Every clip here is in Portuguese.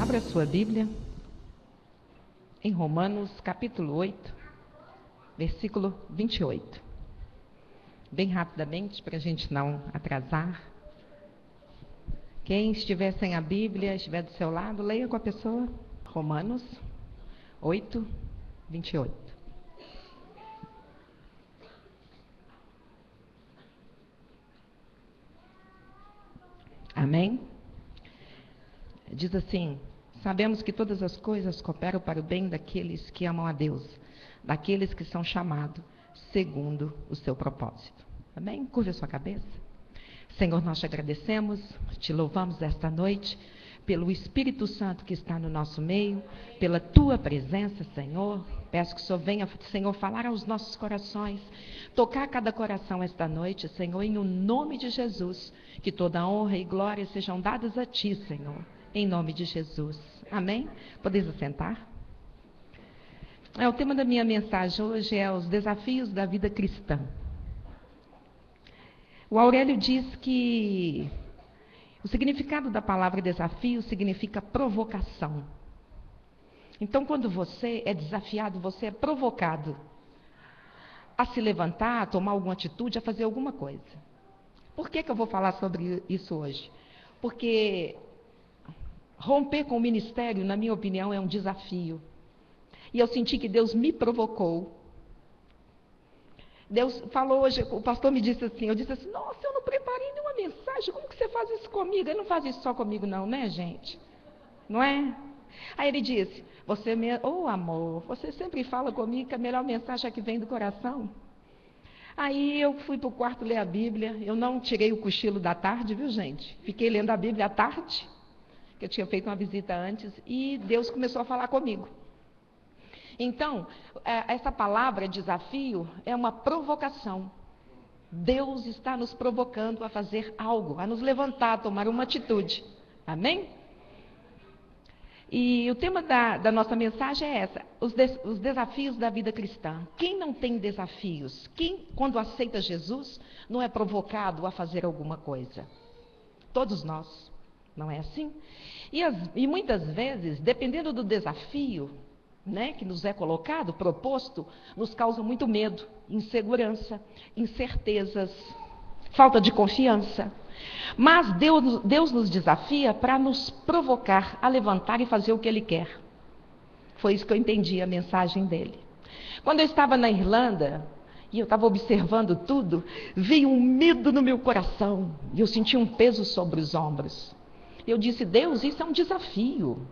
Abra sua Bíblia em Romanos capítulo 8, versículo 28. Bem rapidamente, para a gente não atrasar. Quem estiver sem a Bíblia, estiver do seu lado, leia com a pessoa. Romanos 8, 28. Amém? Diz assim: sabemos que todas as coisas cooperam para o bem daqueles que amam a Deus, daqueles que são chamados segundo o seu propósito. Amém? Curva a sua cabeça. Senhor, nós te agradecemos, te louvamos esta noite, pelo Espírito Santo que está no nosso meio, pela tua presença, Senhor. Peço que o Senhor venha, Senhor, falar aos nossos corações, tocar cada coração esta noite, Senhor, em o nome de Jesus. Que toda honra e glória sejam dadas a ti, Senhor, em nome de Jesus. Amém? Podeis assentar? O tema da minha mensagem hoje é os desafios da vida cristã. O Aurélio diz que o significado da palavra desafio significa provocação. Então, quando você é desafiado, você é provocado a se levantar, a tomar alguma atitude, a fazer alguma coisa. Por que eu vou falar sobre isso hoje? Porque romper com o ministério, na minha opinião, é um desafio. E eu senti que Deus me provocou. Deus falou hoje, o pastor me disse assim, eu disse assim, nossa, eu não preparei nenhuma mensagem, como que você faz isso comigo? Ele não faz isso só comigo não, né, gente? Não é? Aí ele disse, amor, você sempre fala comigo que a melhor mensagem é que vem do coração. Aí eu fui para o quarto ler a Bíblia, eu não tirei o cochilo da tarde, viu, gente? Fiquei lendo a Bíblia à tarde, que eu tinha feito uma visita antes, e Deus começou a falar comigo. Então, essa palavra desafio é uma provocação. Deus está nos provocando a fazer algo, a nos levantar, a tomar uma atitude. Amém? E o tema da nossa mensagem é essa, os desafios da vida cristã. Quem não tem desafios? Quem, quando aceita Jesus, não é provocado a fazer alguma coisa? Todos nós, não é assim? E muitas vezes, dependendo do desafio, né, que nos é colocado, proposto, nos causa muito medo, insegurança, incertezas, falta de confiança. Mas Deus nos desafia para nos provocar a levantar e fazer o que Ele quer. Foi isso que eu entendi a mensagem dele. Quando eu estava na Irlanda, e eu estava observando tudo, veio um medo no meu coração, e eu senti um peso sobre os ombros. Eu disse, Deus, isso é um desafio.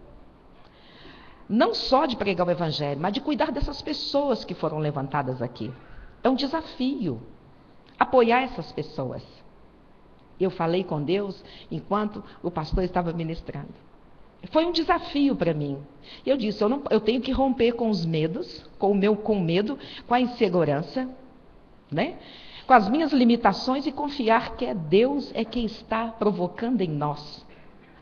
Não só de pregar o Evangelho, mas de cuidar dessas pessoas que foram levantadas aqui. É um desafio apoiar essas pessoas. Eu falei com Deus enquanto o pastor estava ministrando. Foi um desafio para mim. Eu disse, eu tenho que romper com os medos, com medo, com a insegurança, né? Com as minhas limitações e confiar que Deus é quem está provocando em nós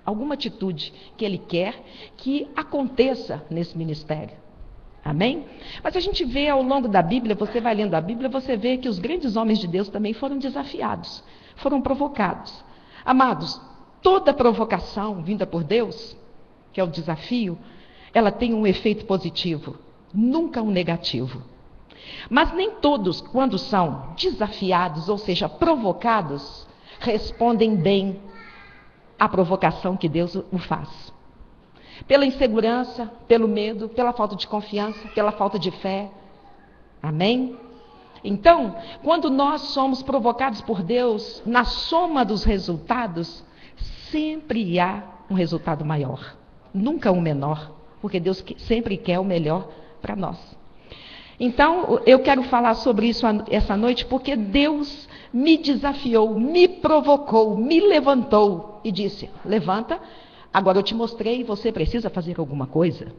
alguma atitude que Ele quer que aconteça nesse ministério. Amém? Mas a gente vê ao longo da Bíblia, você vai lendo a Bíblia, você vê que os grandes homens de Deus também foram desafiados, foram provocados. Amados, toda provocação vinda por Deus, que é o desafio, ela tem um efeito positivo, nunca um negativo. Mas nem todos, quando são desafiados, ou seja, provocados, respondem bem a provocação que Deus o faz. Pela insegurança, pelo medo, pela falta de confiança, pela falta de fé. Amém? Então, quando nós somos provocados por Deus, na soma dos resultados, sempre há um resultado maior. Nunca um menor, porque Deus sempre quer o melhor para nós. Então, eu quero falar sobre isso essa noite, porque Deus me desafiou, me provocou, me levantou e disse, levanta, agora eu te mostrei, você precisa fazer alguma coisa.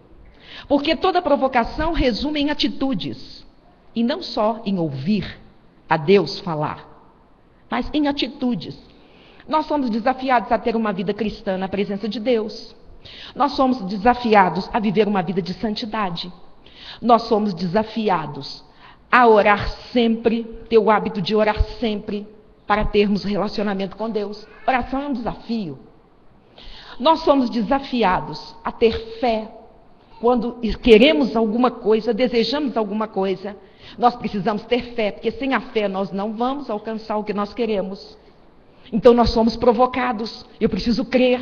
Porque toda provocação resume em atitudes, e não só em ouvir a Deus falar, mas em atitudes. Nós somos desafiados a ter uma vida cristã na presença de Deus. Nós somos desafiados a viver uma vida de santidade. Nós somos desafiados a orar sempre, ter o hábito de orar sempre, para termos relacionamento com Deus. Oração é um desafio. Nós somos desafiados a ter fé quando queremos alguma coisa, desejamos alguma coisa. Nós precisamos ter fé, porque sem a fé nós não vamos alcançar o que nós queremos. Então nós somos provocados. Eu preciso crer.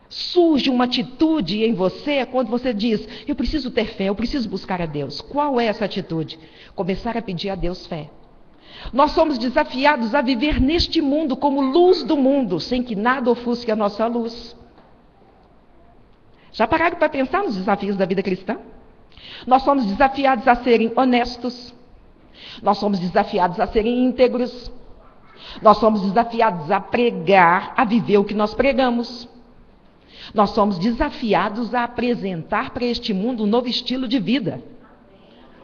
Surge uma atitude em você quando você diz: eu preciso ter fé, eu preciso buscar a Deus. Qual é essa atitude? Começar a pedir a Deus fé. Nós somos desafiados a viver neste mundo como luz do mundo, sem que nada ofusque a nossa luz. Já pararam para pensar nos desafios da vida cristã? Nós somos desafiados a serem honestos. Nós somos desafiados a serem íntegros. Nós somos desafiados a pregar, a viver o que nós pregamos. Nós somos desafiados a apresentar para este mundo um novo estilo de vida.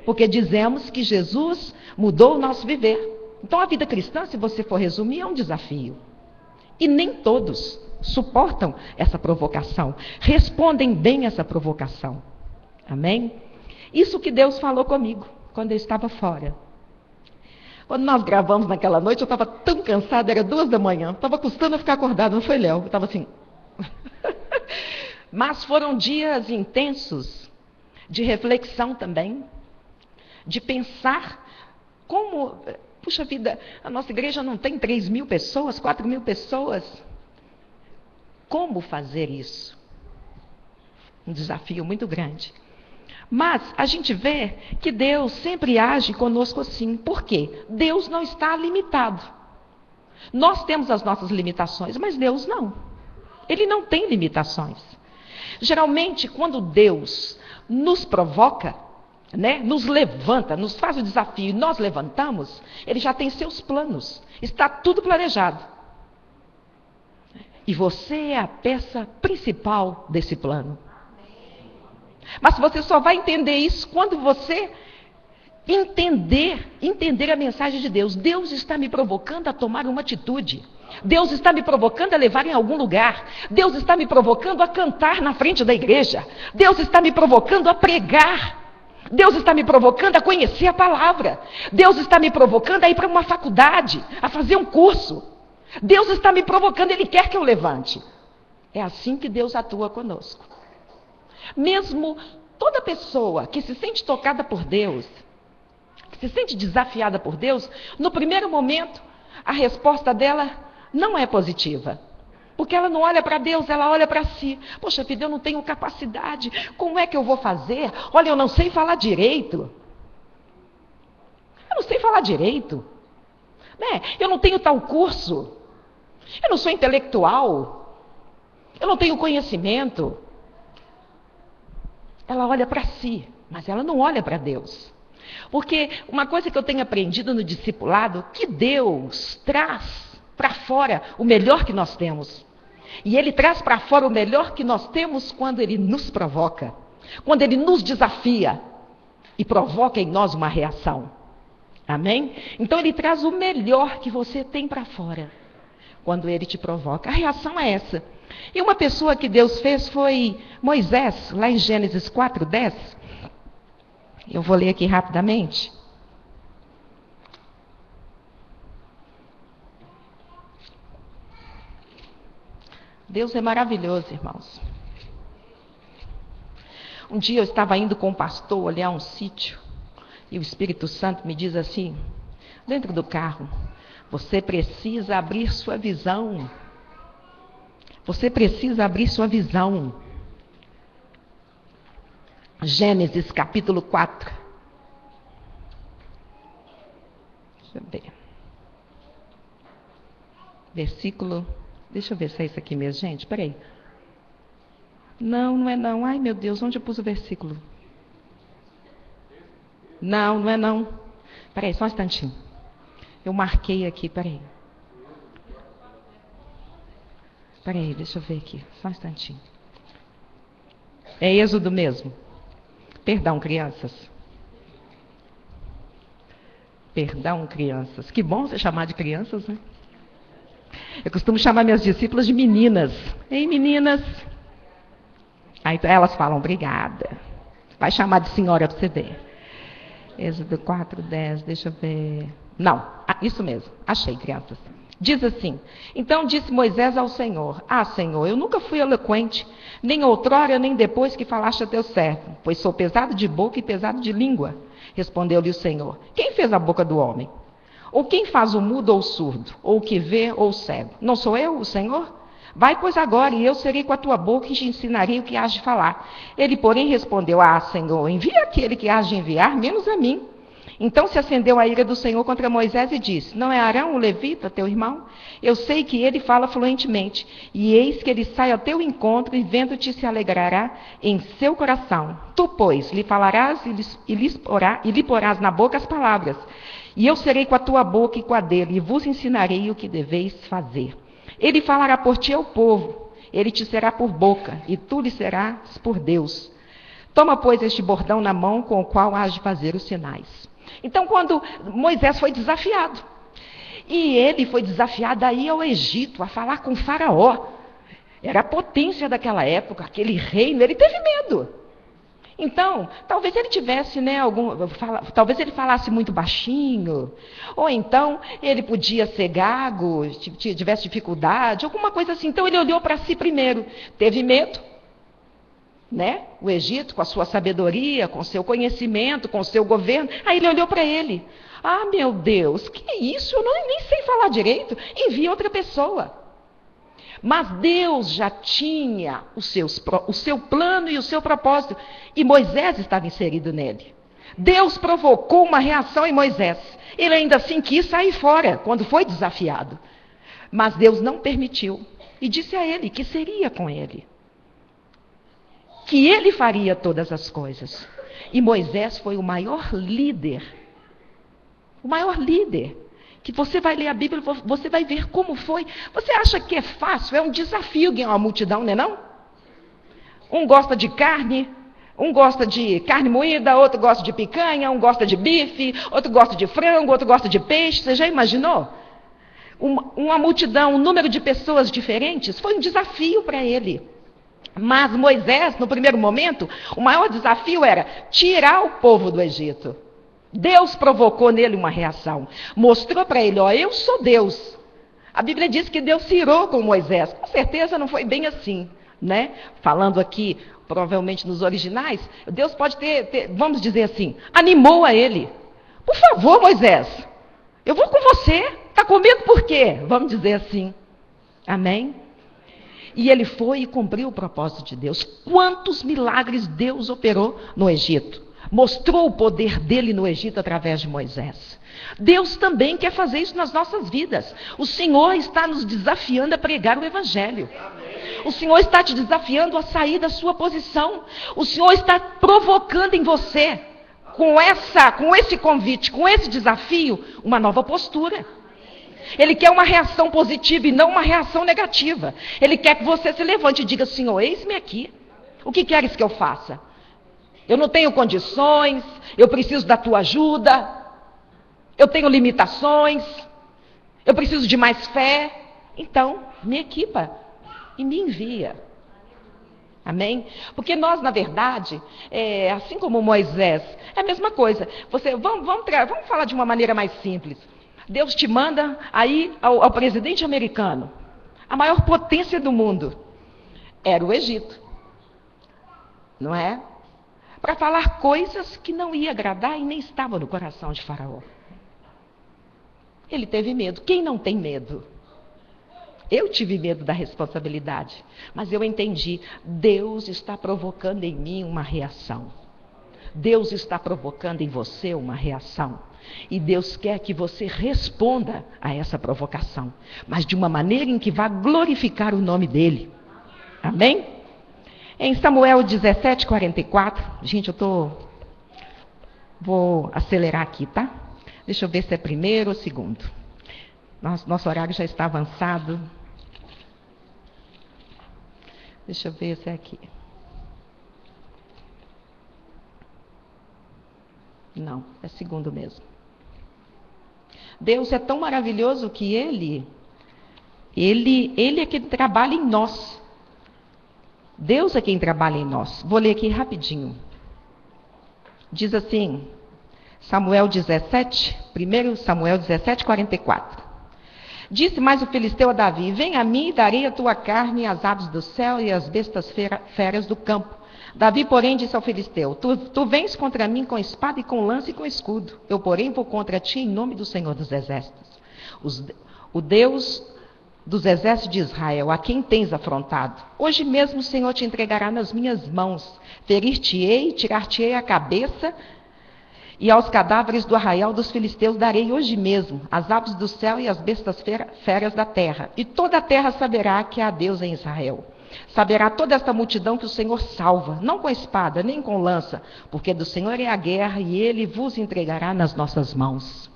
Porque dizemos que Jesus mudou o nosso viver. Então a vida cristã, se você for resumir, é um desafio. E nem todos suportam essa provocação, respondem bem essa provocação. Amém? Isso que Deus falou comigo quando eu estava fora. Quando nós gravamos naquela noite, eu estava tão cansada, era 2 da manhã, estava custando a ficar acordada, não foi, Léo? Eu estava assim. Mas foram dias intensos de reflexão também, de pensar como, puxa vida, a nossa igreja não tem 3.000 pessoas, 4.000 pessoas. Como fazer isso? Um desafio muito grande. Mas a gente vê que Deus sempre age conosco assim. Por quê? Deus não está limitado. Nós temos as nossas limitações, mas Deus não. Ele não tem limitações. Geralmente, quando Deus nos provoca, nos levanta, nos faz o desafio e nós levantamos, Ele já tem seus planos. Está tudo planejado. E você é a peça principal desse plano. Mas você só vai entender isso quando você entender a mensagem de Deus. Deus está me provocando a tomar uma atitude. Deus está me provocando a levar em algum lugar. Deus está me provocando a cantar na frente da igreja. Deus está me provocando a pregar. Deus está me provocando a conhecer a palavra. Deus está me provocando a ir para uma faculdade, a fazer um curso. Deus está me provocando, Ele quer que eu levante. É assim que Deus atua conosco. Mesmo toda pessoa que se sente tocada por Deus, que se sente desafiada por Deus, no primeiro momento, a resposta dela não é positiva. Porque ela não olha para Deus, ela olha para si. Poxa vida, eu não tenho capacidade, como é que eu vou fazer? Olha, eu não sei falar direito. Eu não sei falar direito. Eu não tenho tal curso. Eu não sou intelectual. Eu não tenho conhecimento. Ela olha para si, mas ela não olha para Deus. Porque uma coisa que eu tenho aprendido no discipulado, que Deus traz para fora o melhor que nós temos. E Ele traz para fora o melhor que nós temos quando Ele nos provoca. Quando Ele nos desafia e provoca em nós uma reação. Amém? Então Ele traz o melhor que você tem para fora. Quando Ele te provoca. A reação é essa. E uma pessoa que Deus fez foi Moisés, lá em Gênesis 4:10. Eu vou ler aqui rapidamente. Deus é maravilhoso, irmãos. Um dia eu estava indo com um pastor olhar um sítio, e o Espírito Santo me diz assim, dentro do carro: você precisa abrir sua visão. Você precisa abrir sua visão. Gênesis capítulo 4. Deixa eu ver. Versículo. Deixa eu ver se é isso aqui mesmo, gente. Peraí. Não, não é não. Ai, meu Deus, onde eu pus o versículo? Não, não é não. Peraí, só um instantinho. Eu marquei aqui, peraí. Peraí, deixa eu ver aqui. Só um instantinho. É Êxodo mesmo. Perdão, crianças. Perdão, crianças. Que bom você chamar de crianças, né? Eu costumo chamar minhas discípulas de meninas. Ei, meninas. Aí elas falam, obrigada. Vai chamar de senhora para você ver. Êxodo 4:10, deixa eu ver. Não, isso mesmo. Achei, crianças. Diz assim: então disse Moisés ao Senhor: ah, Senhor, eu nunca fui eloquente, nem outrora, nem depois que falaste a teu servo, pois sou pesado de boca e pesado de língua. Respondeu-lhe o Senhor: quem fez a boca do homem? Ou quem faz o mudo ou o surdo? Ou o que vê ou o cego? Não sou eu, o Senhor? Vai, pois, agora, e eu serei com a tua boca e te ensinarei o que has de falar. Ele, porém, respondeu: ah, Senhor, envia aquele que has de enviar, menos a mim. Então se acendeu a ira do Senhor contra Moisés e disse: não é Arão o levita, teu irmão? Eu sei que ele fala fluentemente, e eis que ele sai ao teu encontro, e vendo-te se alegrará em seu coração. Tu, pois, lhe falarás e lhe porás na boca as palavras, e eu serei com a tua boca e com a dele, e vos ensinarei o que deveis fazer. Ele falará por ti ao povo, ele te será por boca, e tu lhe serás por Deus. Toma, pois, este bordão na mão com o qual hás de fazer os sinais. Então, quando Moisés foi desafiado, e ele foi desafiado a ir ao Egito, a falar com Faraó, era a potência daquela época, aquele reino, ele teve medo. Então, talvez ele tivesse, talvez ele falasse muito baixinho, ou então ele podia ser gago, tivesse dificuldade, alguma coisa assim. Então ele olhou para si primeiro, teve medo, né? O Egito, com a sua sabedoria, com o seu conhecimento, com o seu governo. Aí ele olhou para ele: ah, meu Deus, que isso? Eu nem sei falar direito. Envia outra pessoa. Mas Deus já tinha o seu plano e o seu propósito, e Moisés estava inserido nele. Deus provocou uma reação em Moisés. Ele ainda assim quis sair fora quando foi desafiado. Mas Deus não permitiu, e disse a ele que seria com ele, que ele faria todas as coisas. E Moisés foi o maior líder. O maior líder. Que você vai ler a Bíblia, você vai ver como foi. Você acha que é fácil? É um desafio ganhar uma multidão, não é não? Um gosta de carne, um gosta de carne moída, outro gosta de picanha, um gosta de bife, outro gosta de frango, outro gosta de peixe. Você já imaginou? Uma multidão, um número de pessoas diferentes, foi um desafio para ele. Mas Moisés, no primeiro momento, o maior desafio era tirar o povo do Egito. Deus provocou nele uma reação. Mostrou para ele: ó, eu sou Deus. A Bíblia diz que Deus se irou com Moisés. Com certeza não foi bem assim, né? Falando aqui, provavelmente nos originais, Deus pode ter, vamos dizer assim, animou a ele. Por favor, Moisés, eu vou com você. Está com medo por quê? Vamos dizer assim. Amém? E ele foi e cumpriu o propósito de Deus. Quantos milagres Deus operou no Egito. Mostrou o poder dele no Egito através de Moisés. Deus também quer fazer isso nas nossas vidas. O Senhor está nos desafiando a pregar o Evangelho. O Senhor está te desafiando a sair da sua posição. O Senhor está provocando em você, com esse convite, com esse desafio, uma nova postura. Ele quer uma reação positiva e não uma reação negativa. Ele quer que você se levante e diga: Senhor, eis-me aqui. O que queres que eu faça? Eu não tenho condições, eu preciso da tua ajuda, eu tenho limitações, eu preciso de mais fé. Então, me equipa e me envia. Amém? Porque nós, na verdade, assim como Moisés, é a mesma coisa. Vamos falar de uma maneira mais simples. Deus te manda aí ao presidente americano. A maior potência do mundo era o Egito. Não é? Para falar coisas que não ia agradar e nem estavam no coração de Faraó. Ele teve medo. Quem não tem medo? Eu tive medo da responsabilidade, mas eu entendi, Deus está provocando em mim uma reação. Deus está provocando em você uma reação. E Deus quer que você responda a essa provocação, mas de uma maneira em que vá glorificar o nome dele. Amém? Em Samuel 17:44, gente, vou acelerar aqui, tá? Deixa eu ver se é primeiro ou segundo. Nosso horário já está avançado. Deixa eu ver se é aqui. Não, é segundo mesmo. Deus é tão maravilhoso que Ele é quem trabalha em nós. Deus é quem trabalha em nós. Vou ler aqui rapidinho. Diz assim, Samuel 17, 1 Samuel 17:44. Disse mais o filisteu a Davi: vem a mim e darei a tua carne às aves do céu e às bestas feras do campo. Davi, porém, disse ao filisteu: tu vens contra mim com espada e com lança e com escudo. Eu, porém, vou contra ti em nome do Senhor dos Exércitos, o Deus dos exércitos de Israel, a quem tens afrontado. Hoje mesmo o Senhor te entregará nas minhas mãos. Ferir-te-ei, tirar-te-ei a cabeça, e aos cadáveres do arraial dos filisteus darei hoje mesmo as aves do céu e as bestas feras da terra. E toda a terra saberá que há Deus em Israel. Saberá toda esta multidão que o Senhor salva, não com espada, nem com lança, porque do Senhor é a guerra e ele vos entregará nas nossas mãos.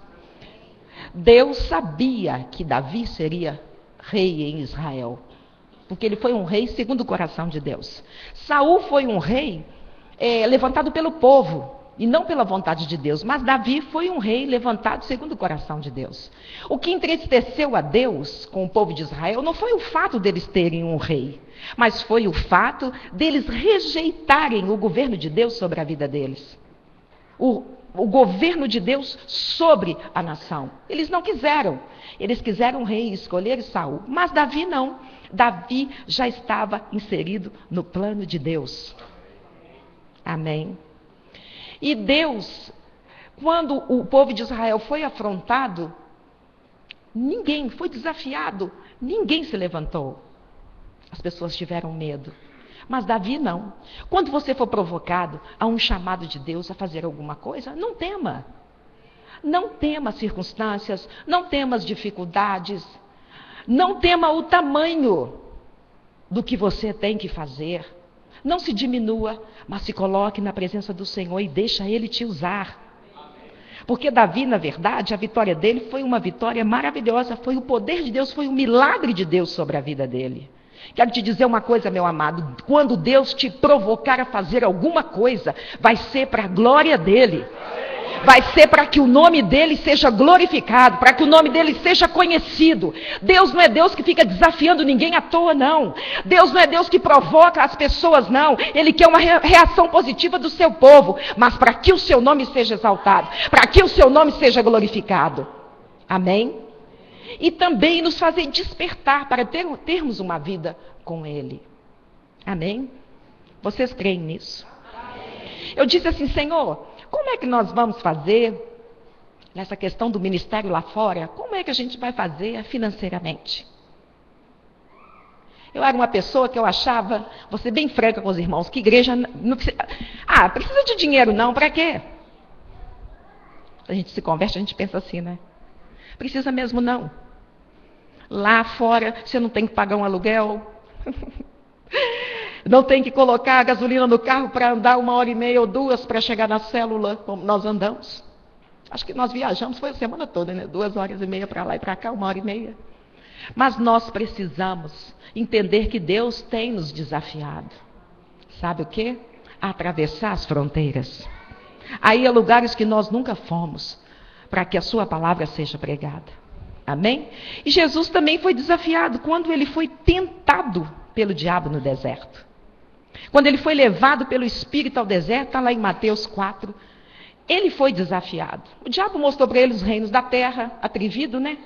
Deus sabia que Davi seria rei em Israel, porque ele foi um rei segundo o coração de Deus. Saul foi um rei levantado pelo povo, e não pela vontade de Deus, mas Davi foi um rei levantado segundo o coração de Deus. O que entristeceu a Deus com o povo de Israel não foi o fato deles terem um rei, mas foi o fato deles rejeitarem o governo de Deus sobre a vida deles. O governo de Deus sobre a nação. Eles não quiseram. Eles quiseram um rei, escolheram Saul. Mas Davi não. Davi já estava inserido no plano de Deus. Amém. E Deus, quando o povo de Israel foi afrontado, ninguém foi desafiado, ninguém se levantou. As pessoas tiveram medo. Mas Davi não. Quando você for provocado a um chamado de Deus a fazer alguma coisa, não tema. Não tema as circunstâncias, não tema as dificuldades, não tema o tamanho do que você tem que fazer. Não se diminua, mas se coloque na presença do Senhor e deixa Ele te usar. Porque Davi, na verdade, a vitória dele foi uma vitória maravilhosa. Foi o poder de Deus, foi o milagre de Deus sobre a vida dele. Quero te dizer uma coisa, meu amado. Quando Deus te provocar a fazer alguma coisa, vai ser para a glória dele. Vai ser para que o nome dele seja glorificado, para que o nome dele seja conhecido. Deus não é Deus que fica desafiando ninguém à toa, não. Deus não é Deus que provoca as pessoas, não. Ele quer uma reação positiva do seu povo, mas para que o seu nome seja exaltado, para que o seu nome seja glorificado. Amém? E também nos fazer despertar para termos uma vida com ele. Amém? Vocês creem nisso? Eu disse assim: Senhor, como é que nós vamos fazer nessa questão do ministério lá fora? Como é que a gente vai fazer financeiramente? Eu era uma pessoa que eu achava, vou ser bem franca com os irmãos, que igreja não precisa... precisa de dinheiro não, para quê? A gente se converte, a gente pensa assim, né? Precisa mesmo não. Lá fora, você não tem que pagar um aluguel. Não tem que colocar a gasolina no carro para andar 1h30 ou 2 para chegar na célula, como nós andamos. Acho que nós viajamos, foi a semana toda, né? 2h30 para lá e para cá, 1h30. Mas nós precisamos entender que Deus tem nos desafiado. Sabe o quê? A atravessar as fronteiras. Aí há lugares que nós nunca fomos, para que a sua palavra seja pregada. Amém? E Jesus também foi desafiado quando ele foi tentado pelo diabo no deserto. Quando ele foi levado pelo Espírito ao deserto, está lá em Mateus 4, ele foi desafiado. O diabo mostrou para ele os reinos da terra, atrevido, né?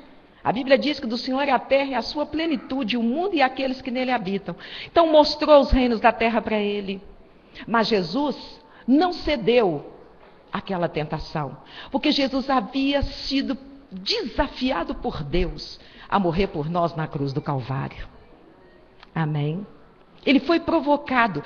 A Bíblia diz que do Senhor é a terra e a sua plenitude, o mundo e aqueles que nele habitam. Então mostrou os reinos da terra para ele. Mas Jesus não cedeu àquela tentação, porque Jesus havia sido desafiado por Deus a morrer por nós na cruz do Calvário. Amém? Ele foi provocado.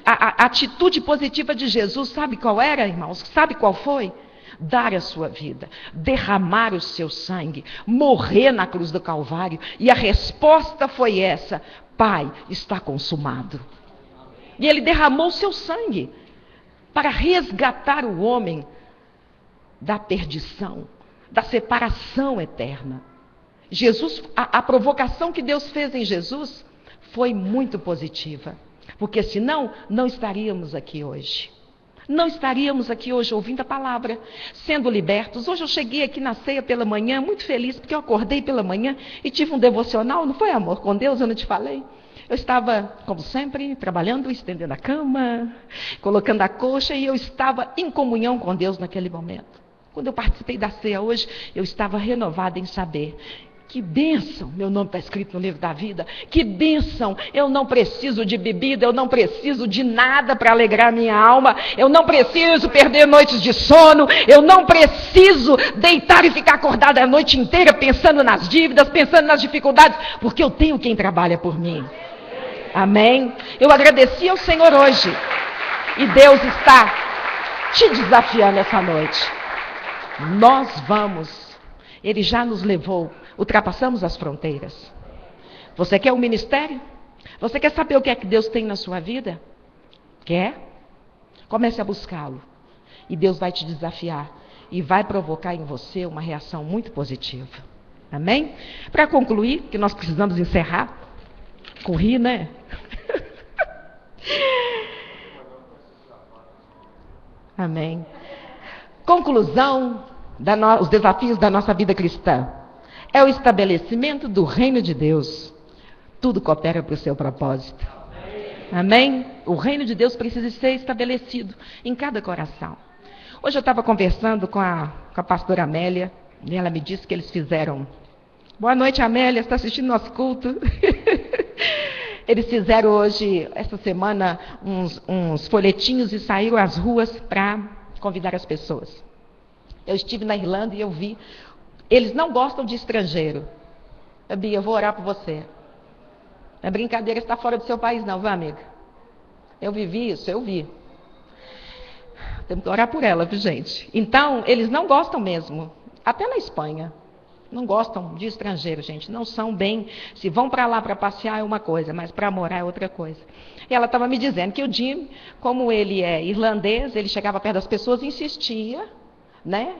A atitude positiva de Jesus, sabe qual era, irmãos? Sabe qual foi? Dar a sua vida, derramar o seu sangue, morrer na cruz do Calvário. E a resposta foi essa: Pai, está consumado. E ele derramou o seu sangue para resgatar o homem da perdição, da separação eterna. Jesus, a provocação que Deus fez em Jesus foi muito positiva, porque senão não estaríamos aqui hoje. Não estaríamos aqui hoje ouvindo a palavra, sendo libertos. Hoje eu cheguei aqui na ceia pela manhã, muito feliz, porque eu acordei pela manhã e tive um devocional, não foi, amor? Com Deus, eu não te falei? Eu estava, como sempre, trabalhando, estendendo a cama, colocando a coxa, e eu estava em comunhão com Deus naquele momento. Quando eu participei da ceia hoje, eu estava renovada em saber Que bênção, meu nome está escrito no livro da vida. Que bênção, eu não preciso de bebida, eu não preciso de nada para alegrar minha alma. Eu não preciso perder noites de sono, eu não preciso deitar e ficar acordada a noite inteira pensando nas dívidas, pensando nas dificuldades, porque eu tenho quem trabalha por mim. Amém? Eu agradeci ao Senhor hoje e Deus está te desafiando essa noite. Nós vamos, Ele já nos levou, ultrapassamos as fronteiras. Você quer um ministério? Você quer saber o que é que Deus tem na sua vida? Quer? Comece a buscá-lo. E Deus vai te desafiar e vai provocar em você uma reação muito positiva. Amém? Para concluir, que nós precisamos encerrar. Corri, né? Amém. Conclusão, os desafios da nossa vida cristã. É o estabelecimento do reino de Deus. Tudo coopera para o seu propósito. Amém? O reino de Deus precisa ser estabelecido em cada coração. Hoje eu estava conversando com a pastora Amélia, e ela me disse que eles fizeram... Boa noite, Amélia, está assistindo nosso culto? Eles fizeram hoje, essa semana, uns folhetinhos e saíram às ruas para convidar as pessoas. Eu estive na Irlanda e eu vi... Eles não gostam de estrangeiro. Bia, eu vou orar por você. Não é brincadeira, está fora do seu país não, viu, amiga? Eu vivi isso, eu vi. Temos que orar por ela, viu, gente? Então, eles não gostam mesmo. Até na Espanha. Não gostam de estrangeiro, gente. Não são bem... Se vão para lá para passear é uma coisa, mas para morar é outra coisa. E ela estava me dizendo que o Jim, como ele é irlandês, ele chegava perto das pessoas e insistia... Né?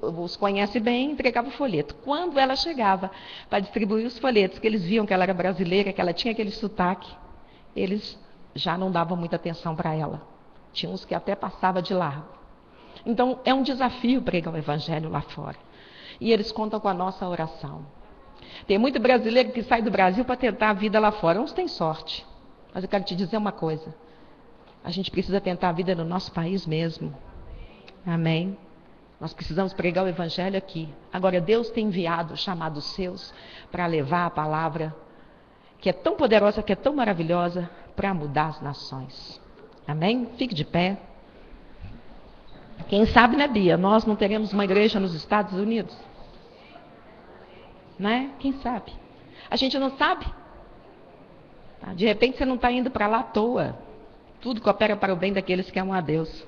Os conhece bem, entregava o folheto. Quando ela chegava para distribuir os folhetos, que eles viam que ela era brasileira, que ela tinha aquele sotaque, eles já não davam muita atenção para ela. Tinha uns que até passava de largo. Então, é um desafio pregar o evangelho lá fora. E eles contam com a nossa oração. Tem muito brasileiro que sai do Brasil para tentar a vida lá fora. Uns têm sorte. Mas eu quero te dizer uma coisa. A gente precisa tentar a vida no nosso país mesmo. Amém? Nós precisamos pregar o evangelho aqui. Agora, Deus tem enviado, chamado os seus, para levar a palavra que é tão poderosa, que é tão maravilhosa, para mudar as nações. Amém? Fique de pé. Quem sabe, né, Bia? Nós não teremos uma igreja nos Estados Unidos? Né? Quem sabe? A gente não sabe. De repente, você não está indo para lá à toa. Tudo coopera para o bem daqueles que amam a Deus.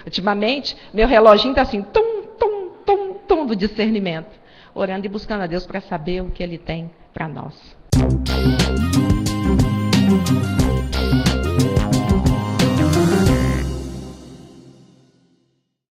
Ultimamente, meu reloginho está assim, tum, tum, tum, tum, do discernimento. Orando e buscando a Deus para saber o que Ele tem para nós.